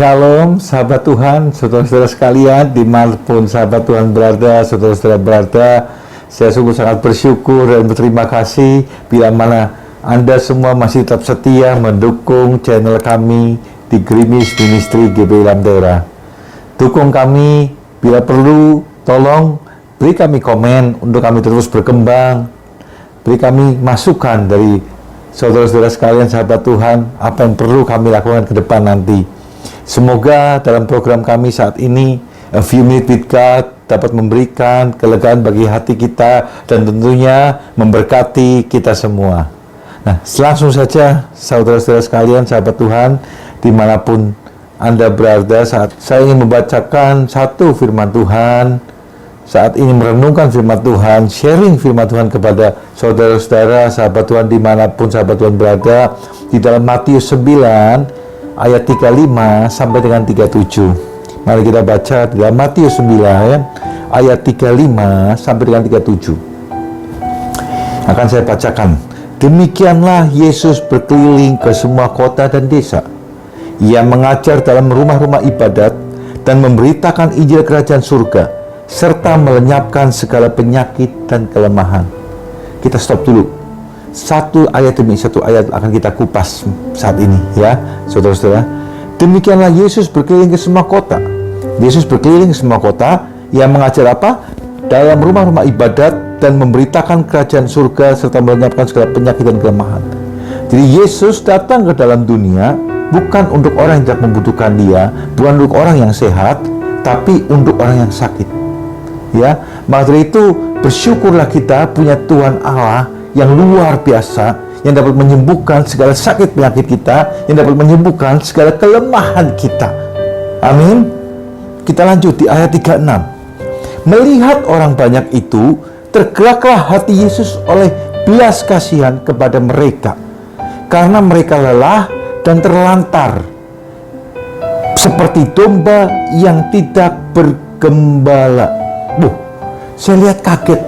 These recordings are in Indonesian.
Shalom sahabat Tuhan, saudara-saudara sekalian, dimanapun sahabat Tuhan berada, saudara-saudara berada, saya sungguh sangat bersyukur dan berterima kasih bila mana Anda semua masih tetap setia mendukung channel kami di Gerimis Ministry GBI Lamdera. Dukung kami, bila perlu tolong beri kami komen untuk kami terus berkembang, beri kami masukan dari saudara-saudara sekalian, sahabat Tuhan, apa yang perlu kami lakukan ke depan nanti. Semoga dalam program kami saat ini, A Few Minutes with God, dapat memberikan kelegaan bagi hati kita dan tentunya memberkati kita semua. Nah, langsung saja saudara-saudara sekalian, sahabat Tuhan, dimanapun Anda berada, saat saya ingin membacakan satu firman Tuhan, saat ini merenungkan firman Tuhan, sharing firman Tuhan kepada saudara-saudara, sahabat Tuhan, dimanapun sahabat Tuhan berada, di dalam Matius 9, ayat 35 sampai dengan 37. Mari kita baca di dalam Matius 9, ayat 35 sampai dengan 37. Akan saya bacakan. Demikianlah Yesus berkeliling ke semua kota dan desa. Ia mengajar dalam rumah-rumah ibadat dan memberitakan Injil Kerajaan Surga, serta melenyapkan segala penyakit dan kelemahan. Kita stop dulu. Satu ayat demi satu ayat akan kita kupas saat ini, ya saudara-saudara. Demikianlah Yesus berkeliling ke semua kota. Yesus berkeliling ke semua kota. Ia mengajar apa? Dalam rumah-rumah ibadat dan memberitakan kerajaan surga serta melenyapkan segala penyakit dan kelemahan. Jadi Yesus datang ke dalam dunia bukan untuk orang yang tidak membutuhkan Dia, bukan untuk orang yang sehat, tapi untuk orang yang sakit. Ya, maka dari itu bersyukurlah kita punya Tuhan Allah yang luar biasa, yang dapat menyembuhkan segala sakit penyakit kita, yang dapat menyembuhkan segala kelemahan kita. Amin. Kita lanjut di ayat 36. Melihat orang banyak itu, tergeraklah hati Yesus oleh belas kasihan kepada mereka, karena mereka lelah dan terlantar, seperti domba yang tidak bergembala. Saya lihat kaget.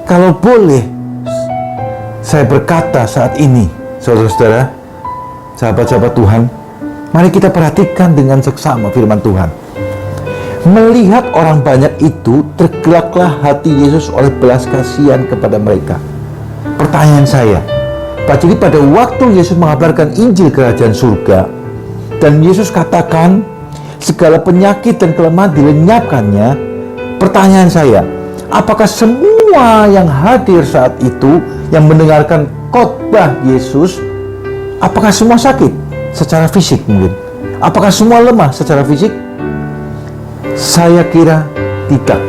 Kalau boleh saya berkata saat ini, saudara-saudara, sahabat-sahabat Tuhan, mari kita perhatikan dengan seksama firman Tuhan. Melihat orang banyak itu, tergeraklah hati Yesus oleh belas kasihan kepada mereka. Pertanyaan saya, jadi pada waktu Yesus mengabarkan Injil Kerajaan Surga, dan Yesus katakan segala penyakit dan kelemahan dilenyapkannya, pertanyaan saya, apakah semua yang hadir saat itu, yang mendengarkan khotbah Yesus, apakah semua sakit secara fisik mungkin? Apakah semua lemah secara fisik? Saya kira tidak.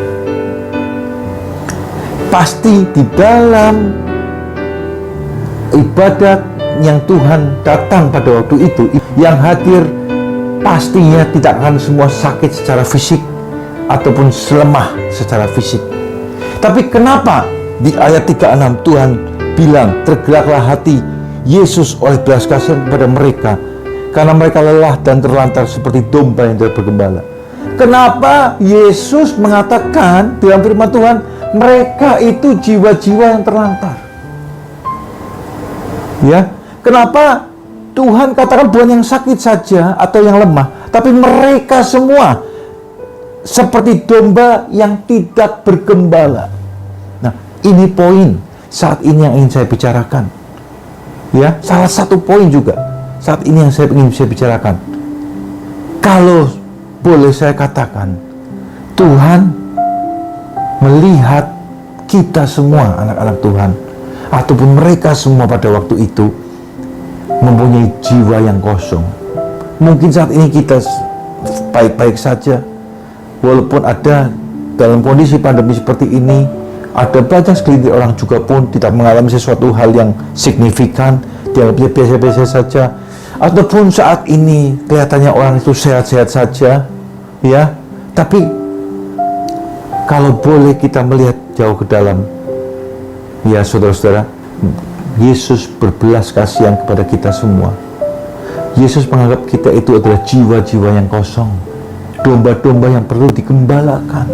Pasti di dalam ibadat yang Tuhan datang pada waktu itu, yang hadir pastinya tidak akan semua sakit secara fisik ataupun lemah secara fisik. Tapi kenapa di ayat 36 Tuhan bilang tergeraklah hati Yesus oleh belas kasihan kepada mereka, karena mereka lelah dan terlantar seperti domba yang tidak bergembala? Kenapa Yesus mengatakan dalam firman Tuhan mereka itu jiwa-jiwa yang terlantar? Ya, kenapa Tuhan katakan bukan yang sakit saja atau yang lemah, tapi mereka semua seperti domba yang tidak bergembala? Nah, ini poin saat ini yang ingin saya bicarakan. Ya, salah satu poin juga saat ini yang saya ingin saya bicarakan. Kalau boleh saya katakan, Tuhan melihat kita semua anak-anak Tuhan, ataupun mereka semua pada waktu itu mempunyai jiwa yang kosong. Mungkin saat ini kita baik-baik saja, walaupun ada dalam kondisi pandemi seperti ini, ada banyak segelintir orang juga pun tidak mengalami sesuatu hal yang signifikan, dianggapnya biasa-biasa saja. Ataupun saat ini kelihatannya orang itu sehat-sehat saja, ya. Tapi kalau boleh kita melihat jauh ke dalam, ya saudara-saudara, Yesus berbelas kasihan kepada kita semua. Yesus menganggap kita itu adalah jiwa-jiwa yang kosong, domba-domba yang perlu digembalakan.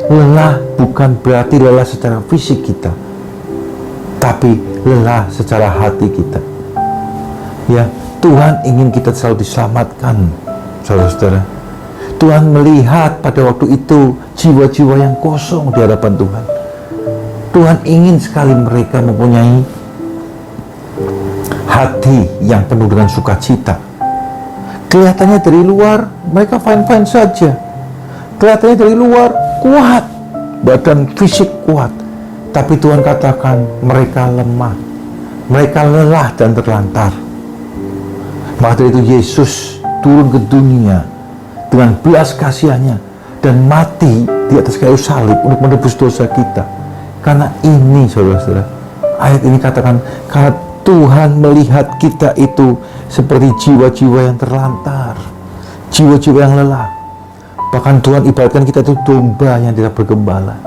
Lelah bukan berarti lelah secara fisik kita, tapi lelah secara hati kita. Ya, Tuhan ingin kita selalu diselamatkan, saudara-saudara. Tuhan melihat pada waktu itu jiwa-jiwa yang kosong di hadapan Tuhan. Tuhan ingin sekali mereka mempunyai hati yang penuh dengan sukacita. Kelihatannya dari luar mereka fine-fine saja. Kelihatannya dari luar kuat, badan fisik kuat. Tapi Tuhan katakan mereka lemah, mereka lelah dan terlantar. Maka dari itu Yesus turun ke dunia dengan belas kasihannya dan mati di atas kayu salib untuk menebus dosa kita. Karena ini, saudara-saudara, ayat ini katakan, karena Tuhan melihat kita itu seperti jiwa-jiwa yang terlantar, jiwa-jiwa yang lelah. Bahkan Tuhan ibaratkan kita itu domba yang tidak bergembala.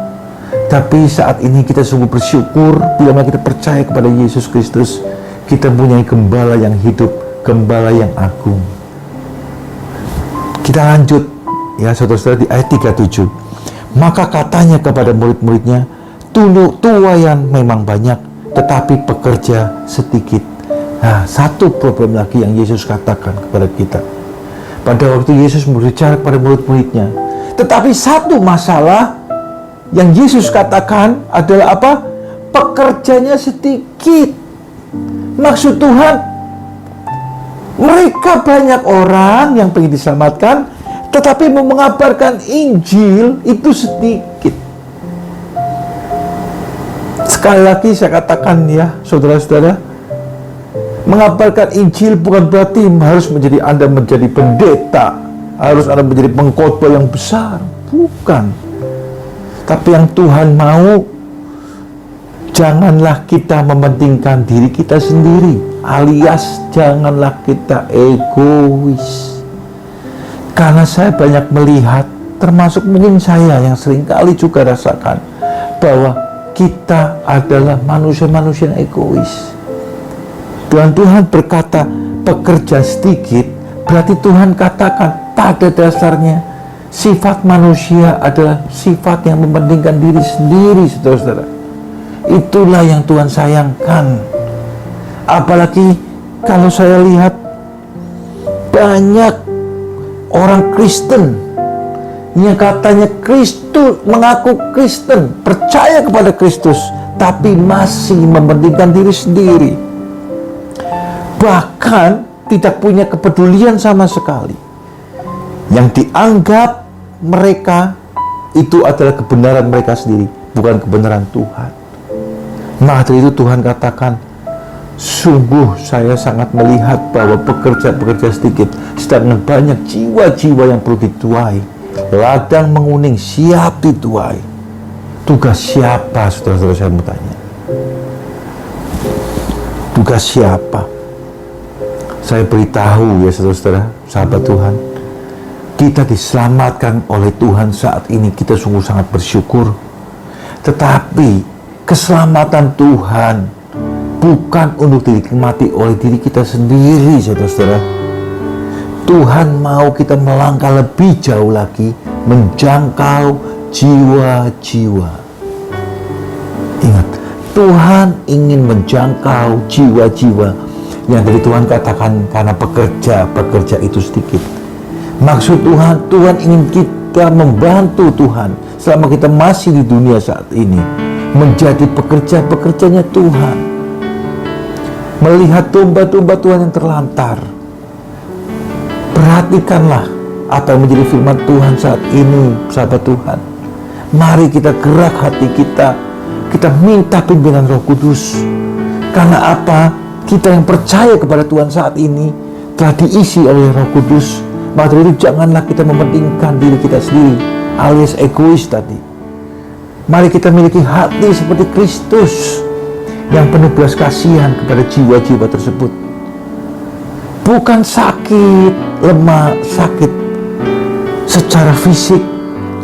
Tapi saat ini kita sungguh bersyukur bila kita percaya kepada Yesus Kristus, kita mempunyai gembala yang hidup, gembala yang agung. Kita lanjut ya saudara-saudara di ayat 37. Maka katanya kepada murid-muridnya, tuayan memang banyak, tetapi pekerja sedikit. Nah, satu problem lagi yang Yesus katakan kepada kita. Pada waktu Yesus berbicara kepada murid-muridnya. Tetapi satu masalah yang Yesus katakan adalah apa? Pekerjanya sedikit. Maksud Tuhan, mereka banyak orang yang ingin diselamatkan, tetapi mau mengabarkan Injil itu sedikit. Sekali lagi saya katakan ya, saudara-saudara, mengabarkan Injil bukan berarti harus Anda menjadi pendeta, harus Anda menjadi pengkhotbah yang besar. Bukan. Tapi yang Tuhan mau, janganlah kita mementingkan diri kita sendiri, alias janganlah kita egois. Karena saya banyak melihat, termasuk mungkin saya yang seringkali juga rasakan, bahwa kita adalah manusia-manusia yang egois. Dan Tuhan berkata pekerja sedikit, berarti Tuhan katakan pada dasarnya sifat manusia adalah sifat yang mementingkan diri sendiri, saudara-saudara. Itulah yang Tuhan sayangkan. Apalagi kalau saya lihat banyak orang Kristen yang katanya Kristus, mengaku Kristen, percaya kepada Kristus, tapi masih mementingkan diri sendiri. Bahkan tidak punya kepedulian sama sekali. Yang dianggap mereka itu adalah kebenaran mereka sendiri, bukan kebenaran Tuhan. Maka dari itu Tuhan katakan, sungguh saya sangat melihat bahwa pekerja-pekerja sedikit, sedangkan banyak jiwa-jiwa yang perlu dituai. Ladang menguning siap dituai. Tugas siapa, saudara-saudara, saya mau tanya? Tugas siapa? Saya beritahu ya saudara-saudara, sahabat Tuhan, kita diselamatkan oleh Tuhan saat ini, kita sungguh sangat bersyukur. Tetapi keselamatan Tuhan bukan untuk dinikmati oleh diri kita sendiri, saudara-saudara. Tuhan mau kita melangkah lebih jauh lagi, menjangkau jiwa-jiwa. Ingat, Tuhan ingin menjangkau jiwa-jiwa yang dari Tuhan katakan karena pekerja itu sedikit. Maksud Tuhan ingin kita membantu Tuhan selama kita masih di dunia saat ini, menjadi pekerja-pekerjanya Tuhan. Melihat domba-domba Tuhan yang terlantar. Perhatikanlah apa yang menjadi firman Tuhan saat ini, sahabat Tuhan. Mari kita gerak hati kita, kita minta pimpinan Roh Kudus. Karena apa? Kita yang percaya kepada Tuhan saat ini telah diisi oleh Roh Kudus. Maka dari itu janganlah kita mementingkan diri kita sendiri, alias egois tadi. Mari kita miliki hati seperti Kristus yang penuh belas kasihan kepada jiwa-jiwa tersebut. Bukan sakit, lemah, sakit secara fisik.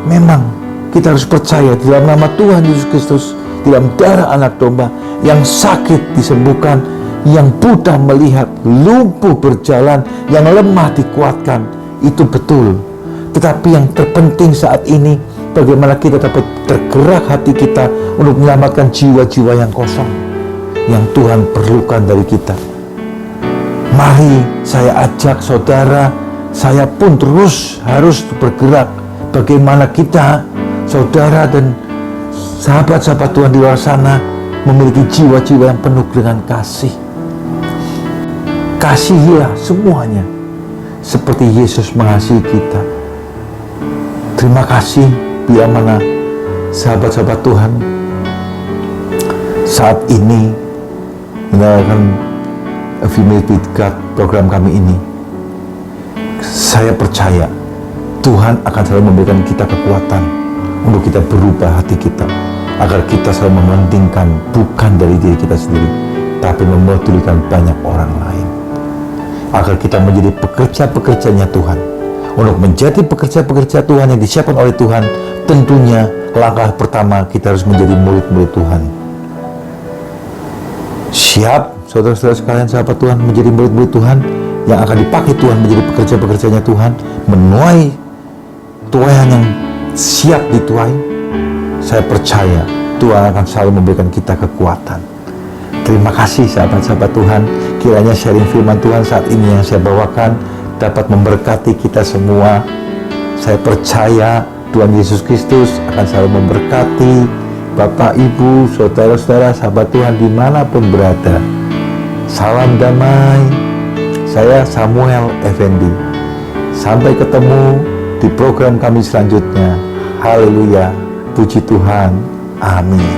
Memang kita harus percaya di dalam nama Tuhan Yesus Kristus, di dalam darah anak domba, yang sakit disembuhkan, yang buta melihat, lumpuh berjalan, yang lemah dikuatkan. Itu betul. Tetapi yang terpenting saat ini, bagaimana kita dapat tergerak hati kita untuk menyelamatkan jiwa-jiwa yang kosong, yang Tuhan perlukan dari kita. Mari saya ajak saudara, saya pun terus harus bergerak. Bagaimana kita, saudara dan sahabat-sahabat Tuhan di luar sana, memiliki jiwa-jiwa yang penuh dengan kasih. Kasihilah semuanya seperti Yesus mengasihi kita. Terima kasih bila mana sahabat-sahabat Tuhan saat ini mendengarkan A Few Minutes with God, program kami ini. Saya percaya Tuhan akan selalu memberikan kita kekuatan untuk kita berubah hati kita, agar kita selalu mementingkan bukan dari diri kita sendiri, tapi memedulikan banyak orang lain, agar kita menjadi pekerja-pekerjanya Tuhan. Untuk menjadi pekerja-pekerja Tuhan yang disiapkan oleh Tuhan, tentunya langkah pertama kita harus menjadi murid-murid Tuhan. Siap saudara-saudara sekalian, sahabat Tuhan, menjadi murid-murid Tuhan yang akan dipakai Tuhan menjadi pekerja-pekerjanya Tuhan, menuai tuaian yang siap dituai. Saya percaya Tuhan akan selalu memberikan kita kekuatan. Terima kasih sahabat-sahabat Tuhan. Kiranya sharing firman Tuhan saat ini yang saya bawakan dapat memberkati kita semua. Saya percaya Tuhan Yesus Kristus akan selalu memberkati Bapak, Ibu, saudara-saudara, sahabat Tuhan dimanapun berada. Salam damai. Saya Samuel Effendi. Sampai ketemu di program kami selanjutnya. Haleluya. Puji Tuhan. Amin.